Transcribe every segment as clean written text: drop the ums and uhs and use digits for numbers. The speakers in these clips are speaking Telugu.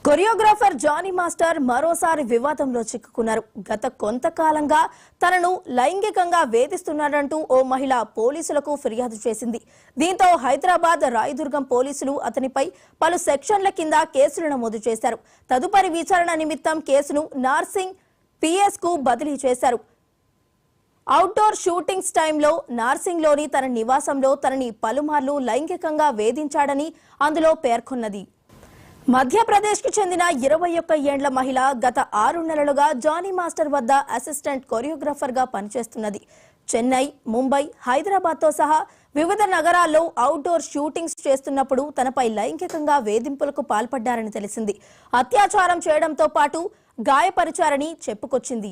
కొరియోగ్రాఫర్ జానీ మాస్టర్ మరోసారి వివాదంలో చిక్కుకున్నారు. గత కొంతకాలంగా తనను లైంగికంగా వేధిస్తున్నాడంటూ ఓ మహిళ పోలీసులకు ఫిర్యాదు చేసింది. దీంతో హైదరాబాద్ రాయదుర్గం పోలీసులు అతనిపై పలు సెక్షన్ల కింద కేసులు నమోదు చేశారు. తదుపరి విచారణ నిమిత్తం కేసును నార్సింగ్ పిఎస్ కు బదిలీ చేశారు. అవుట్డోర్ షూటింగ్స్ టైంలో నార్సింగ్లోని తన నివాసంలో తనని పలుమార్లు లైంగికంగా వేధించాడని అందులో పేర్కొన్నది. మధ్యప్రదేశ్ కు చెందిన 21 ఏండ్ల మహిళ గత 6 నెలలుగా జానీ మాస్టర్ వద్ద అసిస్టెంట్ కొరియోగ్రాఫర్ గా పనిచేస్తున్నది. చెన్నై, ముంబై, హైదరాబాద్ తో సహా వివిధ నగరాల్లో అవుట్డోర్ షూటింగ్స్ చేస్తున్నప్పుడు తనపై లైంగికంగా వేధింపులకు పాల్పడ్డారని తెలిసింది. అత్యాచారం చేయడంతో పాటు గాయపరిచారని చెప్పుకొచ్చింది.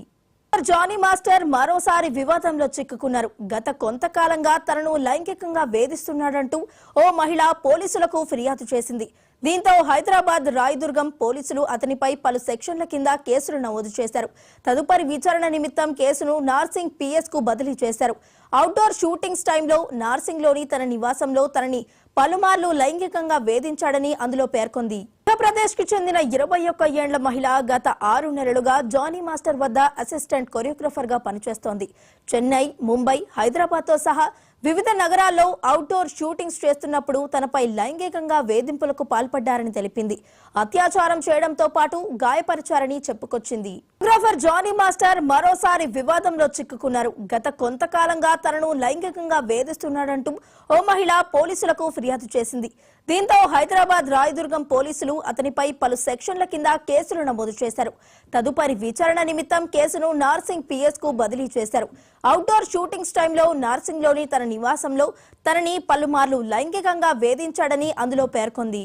జానీ మాస్టర్ మరోసారి వివాదంలో చిక్కుకున్నారు. గత కొంతకాలంగా తనను లైంగికంగా వేధిస్తున్నాడంటూ ఓ మహిళ పోలీసులకు ఫిర్యాదు చేసింది. దీంతో హైదరాబాద్ రాయదుర్గం పోలీసులు అతనిపై పలు సెక్షన్ల కింద కేసులు నమోదు చేశారు. తదుపరి విచారణ నిమిత్తం కేసును నార్సింగ్ పిఎస్ కు బదిలీ చేశారు. అవుట్డోర్ షూటింగ్స్ టైంలో నార్సింగ్లోని తన నివాసంలో తనని పలుమార్లు లైంగికంగా వేధించాడని అందులో పేర్కొంది. మధ్యప్రదేశ్ కు చెందిన 21 ఏండ్ల మహిళ గత 6 నెలలుగా జానీ మాస్టర్ వద్ద అసిస్టెంట్ కొరియోగ్రాఫర్ గా పనిచేస్తోంది. చెన్నై, ముంబై, హైదరాబాద్ తో సహా వివిధ నగరాల్లో అవుట్డోర్ షూటింగ్స్ చేస్తున్నప్పుడు తనపై లైంగికంగా వేధింపులకు పాల్పడ్డారని తెలిపింది. అత్యాచారం చేయడంతో పాటు గాయపరిచారని చెప్పుకొచ్చింది. కొరియోగ్రాఫర్ జానీ మాస్టర్ మరోసారి వివాదంలో చిక్కుకున్నారు. గత కొంతకాలంగా తనను లైంగికంగా వేధిస్తున్నాడంటూ ఓ మహిళ పోలీసులకు ఫిర్యాదు చేసింది. దీంతో హైదరాబాద్ రాయదుర్గం పోలీసులు అతనిపై పలు సెక్షన్ల కింద కేసులు నమోదు చేశారు. తదుపరి విచారణ నిమిత్తం కేసును నార్సింగ్ పిఎస్ కు బదిలీ చేశారు. అవుట్డోర్ షూటింగ్స్ టైంలో నార్సింగ్లోని తన నివాసంలో తనని పలుమార్లు లైంగికంగా వేధించాడని అందులో పేర్కొంది.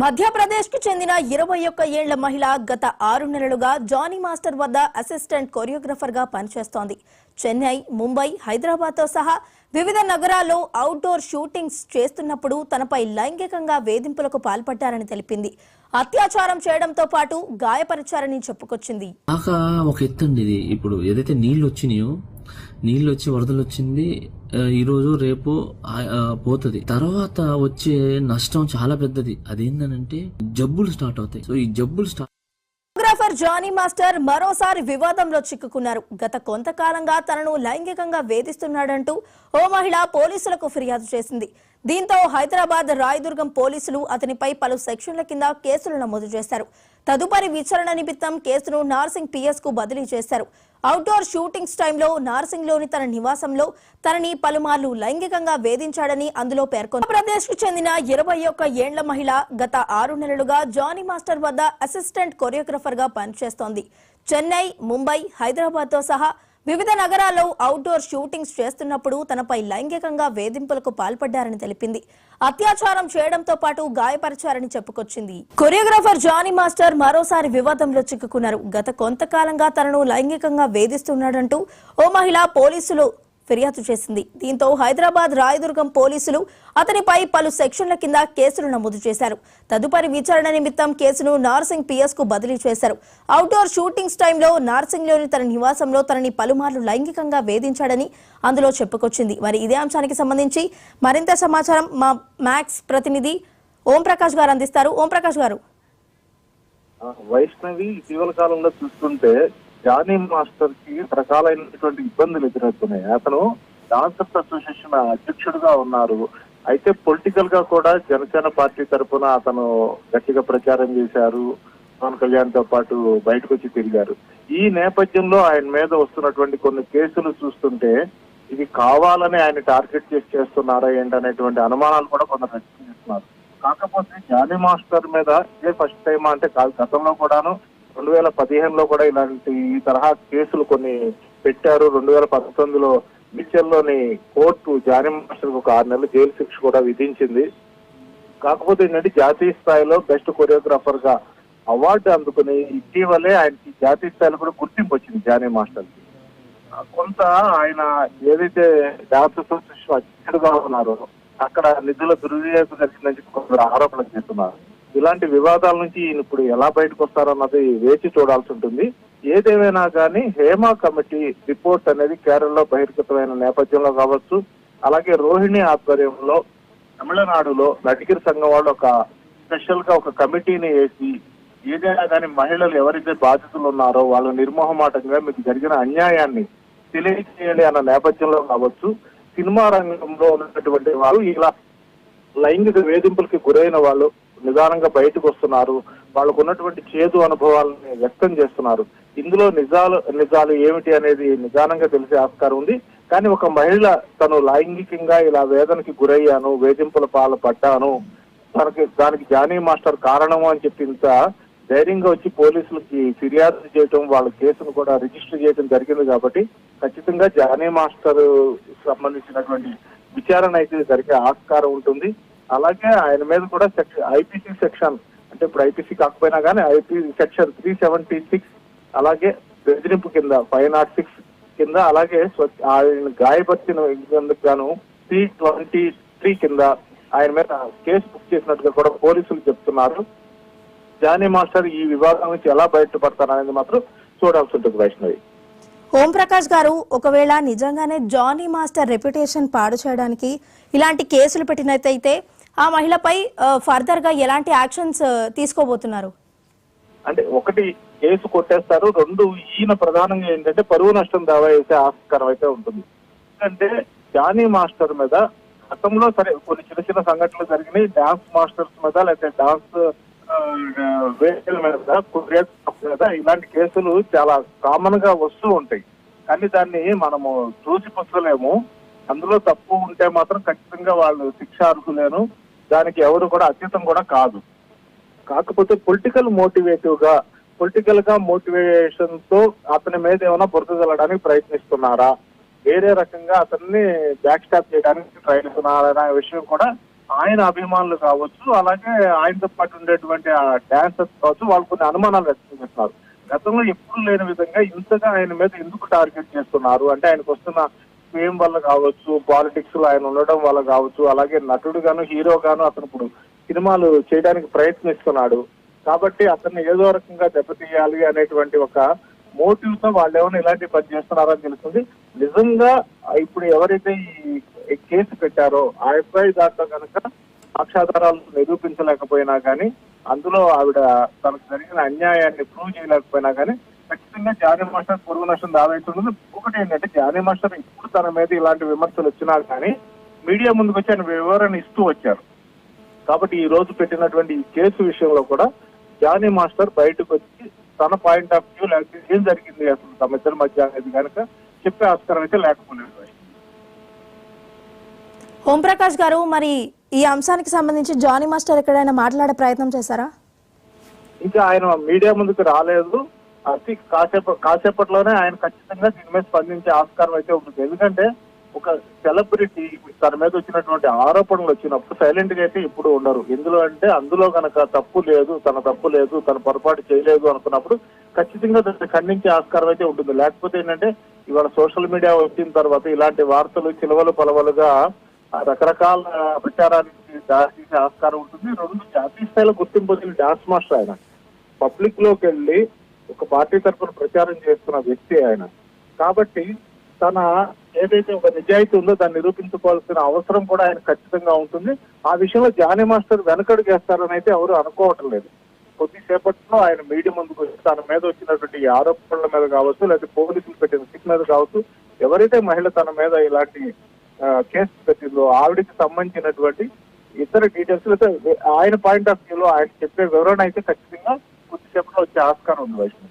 మధ్యప్రదేశ్ కు చెందిన 21 ఏండ్ల మహిళ గత 6 నెలలుగా జానీ మాస్టర్ వద్ద అసిస్టెంట్ కొరియోగ్రాఫర్ గా పనిచేస్తోంది. చెన్నై, ముంబై, హైదరాబాద్ తో సహా వివిధ నగరాల్లో అవుట్డోర్ షూటింగ్స్ చేస్తున్నప్పుడు తనపై లైంగికంగా వేధింపులకు పాల్పడ్డారని తెలిపింది. అత్యాచారం చేయడంతో పాటు గాయపరిచారని చెప్పుకొచ్చింది. ఒక ఎత్తండి ఇది. ఇప్పుడు ఏదైతే నీళ్లు వచ్చినాయో, నీళ్ళు వచ్చి వరదలు వచ్చింది, ఈ రోజు రేపు పోతుంది. తర్వాత వచ్చే నష్టం చాలా పెద్దది. అదేంటంటే జబ్బులు స్టార్ట్ అవుతాయి. సో ఈ జబ్బులు కొరియోగ్రాఫర్ జానీ మాస్టర్ మరోసారి వివాదంలో చిక్కుకున్నారు. గత కొంతకాలంగా తనను లైంగికంగా వేధిస్తున్నాడంటూ ఓ మహిళ పోలీసులకు ఫిర్యాదు చేసింది. దీంతో హైదరాబాద్ రాయదుర్గం పోలీసులు అతనిపై పలు సెక్షన్ల కింద కేసులు నమోదు చేశారు. తదుపరి విచారణ నిమిత్తం కేసును నార్సింగ్ పిఎస్ కు బదిలీ చేశారు. అవుట్డోర్ షూటింగ్స్ టైంలో నార్సింగ్లోని తన నివాసంలో తనని పలుమార్లు లైంగికంగా వేధించాడని అందులో పేర్కొంది. మధ్యప్రదేశ్ కు చెందిన 21 ఏండ్ల మహిళ గత 6 నెలలుగా జానీ మాస్టర్ వద్ద అసిస్టెంట్ కొరియోగ్రాఫర్ గా పనిచేస్తోంది. చెన్నై, ముంబై, హైదరాబాద్ తో సహా వివిధ నగరాల్లో అవుట్డోర్ షూటింగ్స్ చేస్తున్నప్పుడు తనపై లైంగికంగా వేధింపులకు పాల్పడ్డారని తెలిపింది. అత్యాచారం చేయడంతో పాటు గాయపరిచారని చెప్పుకొచ్చింది. కొరియోగ్రాఫర్ జానీ మాస్టర్ మరోసారి వివాదంలో చిక్కుకున్నారు. గత కొంతకాలంగా తనను లైంగికంగా వేధిస్తున్నాడంటూ ఓ మహిళ పోలీసులు ఫిర్యాదు చేసింది. దీంతో హైదరాబాద్ రాయదుర్గం పోలీసులు అతనిపై పలు సెక్షన్ల కింద కేసులు నమోదు చేశారు. తదుపరి విచారణ నిమిత్తం కేసును నార్సింగ్ పిఎస్ కు బదిలీ చేశారు. అవుట్డోర్ షూటింగ్స్ టైంలో నార్సింగ్లోని తన నివాసంలో తనని పలుమార్లు లైంగికంగా వేధించాడని అందులో చెప్పుకొచ్చింది. మరి ఇదే అంశానికి సంబంధించి మరింత సమాచారం మా మ్యాక్స్ ప్రతినిధి ఓం ప్రకాష్ గారు అందిస్తారు. ఓం ప్రకాష్ గారు, వైష్ణవి ఇటీవల కాలంలో చూస్తుంటే జానీ మాస్టర్ కి రకాలైనటువంటి ఇబ్బందులు ఎదురవుతున్నాయి. అతను డాన్సర్స్ అసోసియేషన్ అధ్యక్షుడిగా ఉన్నారు. అయితే పొలిటికల్ గా కూడా జనసేన పార్టీ తరఫున అతను గట్టిగా ప్రచారం చేశారు. పవన్ కళ్యాణ్ తో పాటు బయటకు వచ్చి తిరిగారు. ఈ నేపథ్యంలో ఆయన మీద వస్తున్నటువంటి కొన్ని కేసులు చూస్తుంటే ఇది కావాలని ఆయన టార్గెట్ చేస్తున్నారా ఏంటనేటువంటి అనుమానాలు కూడా కొందరు వ్యక్తం చేస్తున్నారు. కాకపోతే జానీ మాస్టర్ మీద ఇదే ఫస్ట్ టైం అంటే కాదు, గతంలో కూడాను 2015లో కూడా ఇలాంటి ఈ తరహా కేసులు కొన్ని పెట్టారు. 2019లో మిచెల్లోని కోర్టు జానీ మాస్టర్ ఒక 6 నెలల జైలు శిక్ష కూడా విధించింది. కాకపోతే ఏంటంటే జాతీయ స్థాయిలో బెస్ట్ కొరియోగ్రాఫర్ గా అవార్డు అందుకుని ఇటీవలే ఆయనకి జాతీయ స్థాయిలో కూడా గుర్తింపు వచ్చింది జానీ మాస్టర్ కి. కొంత ఆయన ఏదైతే డాన్స్ అసోసియేషన్ అధ్యక్షుడుగా ఉన్నారో అక్కడ నిధుల దుర్వినియోగం జరిగిందని కొందరు ఆరోపణలు చేస్తున్నారు. ఇలాంటి వివాదాల నుంచి ఈయన ఇప్పుడు ఎలా బయటకు వస్తారన్నది వేచి చూడాల్సి ఉంటుంది. ఏదేమైనా కానీ హేమా కమిటీ రిపోర్ట్ అనేది కేరళలో బహిర్గతమైన నేపథ్యంలో కావచ్చు, అలాగే రోహిణి ఆధ్వర్యంలో తమిళనాడులో నటికిరి సంఘం వాళ్ళు ఒక స్పెషల్ గా ఒక కమిటీని వేసి ఏదైనా కానీ మహిళలు ఎవరైతే బాధితులు ఉన్నారో వాళ్ళు నిర్మోహమాటంగా మీకు జరిగిన అన్యాయాన్ని తెలియజేయాలి అన్న నేపథ్యంలో కావచ్చు, సినిమా రంగంలో ఉన్నటువంటి వాళ్ళు ఇలా లైంగిక వేధింపులకి గురైన వాళ్ళు నిదానంగా బయటకు వస్తున్నారు. వాళ్ళకు ఉన్నటువంటి చేదు అనుభవాలని వ్యక్తం చేస్తున్నారు. ఇందులో నిజాలు ఏమిటి అనేది నిదానంగా తెలిసే ఆస్కారం ఉంది. కానీ ఒక మహిళ తను లైంగికంగా ఇలా వేదనకి గురయ్యాను, వేధింపుల పాల్పడ్డాను, దానికి జానీ మాస్టర్ కారణము అని చెప్పి ఇంత ధైర్యంగా వచ్చి పోలీసులకి ఫిర్యాదు చేయటం, వాళ్ళ కేసును కూడా రిజిస్టర్ చేయడం జరిగింది. కాబట్టి ఖచ్చితంగా జానీ మాస్టర్ సంబంధించినటువంటి విచారణ అయితే జరిగే ఆస్కారం ఉంటుంది. అలాగే ఆయన మీద కూడా ఐపీసీ సెక్షన్, అంటే ఇప్పుడు ఐపీసీ కాకపోయినా కానీ ఐపీసీ సెక్షన్ 376, అలాగే బెదిరింపు కింద 506 కింద, అలాగే ఆయన గాయపరిచినందుకు గాను 323 కింద ఆయన మీద కేసు బుక్ చేసినట్టుగా కూడా పోలీసులు చెప్తున్నారు. జానీ మాస్టర్ ఈ వివాదం నుంచి ఎలా బయటపడతారనేది మాత్రం చూడాల్సి ఉంటుంది. వైష్ణవి, ఓంప్రకాష్ గారు, ఒకవేళ నిజంగానే జానీ మాస్టర్ రెప్యుటేషన్ పాడు చేయడానికి ఇలాంటి కేసులు పెట్టినట్టయితే ఆ మహిళపై ఫర్దర్ గా ఎలాంటి యాక్షన్స్ తీసుకోబోతున్నారు? అంటే ఒకటి కేసు కొట్టేస్తారు, రెండు ఈయన ప్రధానంగా ఏంటంటే పరువు నష్టం దావా వేసే ఆస్కారం అయితే ఉంటుంది. ఎందుకంటే జానీ మాస్టర్ మీద గతంలో సరే కొన్ని చిన్న చిన్న సంఘటనలు జరిగినాయి. డాన్స్ మాస్టర్స్ మీద లేకపోతే డాన్స్ వేదికల మీద ఇలాంటి కేసులు చాలా కామన్ గా వస్తూ ఉంటాయి. కానీ దాన్ని మనము చూసి పుచ్చలేము. అందులో తప్పు ఉంటే మాత్రం ఖచ్చితంగా వాళ్ళు శిక్ష అర్హులేను, దానికి ఎవరు కూడా అతీతం కూడా కాదు. కాకపోతే పొలిటికల్ గా మోటివేషన్ తో అతని మీద ఏమైనా బురద చల్లడానికి ప్రయత్నిస్తున్నారా, వేరే రకంగా అతన్ని బ్యాక్ స్టాప్ చేయడానికి ట్రై చేస్తున్నారా అనే విషయం కూడా ఆయన అభిమానులు కావచ్చు, అలాగే ఆయనతో పాటు ఉండేటువంటి డాన్సర్స్ కావచ్చు, వాళ్ళు కొన్ని అనుమానాలు వ్యక్తం చేస్తున్నారు. గతంలో ఎప్పుడు లేని విధంగా ఇంతగా ఆయన మీద ఎందుకు టార్గెట్ చేస్తున్నారు అంటే ఆయనకు వస్తున్న ఫేమ్ వల్ల కావచ్చు, పాలిటిక్స్ లో ఆయన ఉండడం వల్ల కావచ్చు, అలాగే నటుడుగాను హీరోగాను అతను ఇప్పుడు సినిమాలు చేయడానికి ప్రయత్నిస్తున్నాడు. కాబట్టి అతన్ని ఏదో రకంగా దెబ్బతీయాలి అనేటువంటి ఒక మోటివ్ తో వాళ్ళు ఏమైనా ఇలాంటి పని చేస్తున్నారని తెలుస్తుంది. నిజంగా ఇప్పుడు ఎవరైతే ఈ కేసు పెట్టారో ఆ అబ్బాయి దాంట్లో కనుక సాక్ష్యాధారాలు నిరూపించలేకపోయినా కానీ, అందులో ఆవిడ తనకు జరిగిన అన్యాయాన్ని ప్రూవ్ చేయలేకపోయినా కానీ ఖచ్చితంగా జానీ మాస్టర్ పొరుగు నష్టం దావైతుంది. ఒకటి ఏంటంటే జానీ మాస్టర్ ఇప్పుడు తన మీద ఇలాంటి విమర్శలు వచ్చినా కానీ మీడియా ముందుకు వచ్చి ఆయన వివరణ ఇస్తూ వచ్చారు. కాబట్టి ఈ రోజు పెట్టినటువంటి ఈ కేసు విషయంలో కూడా జానీ మాస్టర్ బయటకు వచ్చి తన పాయింట్ ఆఫ్ వ్యూ లేకపోతే ఏం జరిగింది అసలు తమ ఇద్దరి మధ్య అనేది కనుక చెప్పే ఆస్కారం అయితే లేకపోలేదు. ఓంప్రకాష్ గారు, మరి ఈ అంశానికి సంబంధించి జానీ మాస్టర్ ఎక్కడైనా మాట్లాడే ప్రయత్నం చేశారా? ఇంకా ఆయన మీడియా ముందుకు రాలేదు. అతి కాసేపట్లోనే ఆయన ఖచ్చితంగా దీని మీద స్పందించే ఆస్కారం అయితే ఉంటుంది. ఎందుకంటే ఒక సెలబ్రిటీ తన మీద వచ్చినటువంటి ఆరోపణలు వచ్చినప్పుడు సైలెంట్ గా అయితే ఇప్పుడు ఉండరు. ఎందులో అంటే అందులో కనుక తప్పు లేదు, తన పొరపాటు చేయలేదు అనుకున్నప్పుడు ఖచ్చితంగా దాన్ని ఖండించే ఆస్కారం అయితే ఉంటుంది. లేకపోతే ఏంటంటే ఇవాళ సోషల్ మీడియా వచ్చిన తర్వాత ఇలాంటి వార్తలు చిలవలు పలవలుగా రకరకాల ప్రచారానికి దారి తీసే ఆస్కారం ఉంటుంది. రెండు జాతీయ స్థాయిలో గుర్తింపు పొందిన డాన్స్ మాస్టర్ ఆయన. పబ్లిక్ లోకి వెళ్ళి ఒక పార్టీ తరఫున ప్రచారం చేస్తున్న వ్యక్తి ఆయన. కాబట్టి తన ఏదైతే ఒక నిజాయితీ ఉందో దాన్ని నిరూపించుకోవాల్సిన అవసరం కూడా ఆయన ఖచ్చితంగా ఉంటుంది. ఆ విషయంలో జానీ మాస్టర్ వెనకడుగు వేస్తారని అయితే ఎవరు అనుకోవటం లేదు. కొద్దిసేపట్లో ఆయన మీడియా ముందుకు వచ్చి తన మీద వచ్చినటువంటి ఆరోపణల మీద కావచ్చు, లేకపోతే పోలీసులు పెట్టిన సిక్ మీద కావచ్చు, ఎవరైతే మహిళ తన మీద ఇలాంటి కేసు పెట్టిందో ఆవిడకి సంబంధించినటువంటి ఇతర డీటెయిల్స్ లేదా ఆయన పాయింట్ ఆఫ్ వ్యూలో ఆయన చెప్పే వివరణ అయితే ఖచ్చితంగా కొద్దిసేపట్లో వచ్చే ఆస్కారం ఉంది. వైష్ణవ్.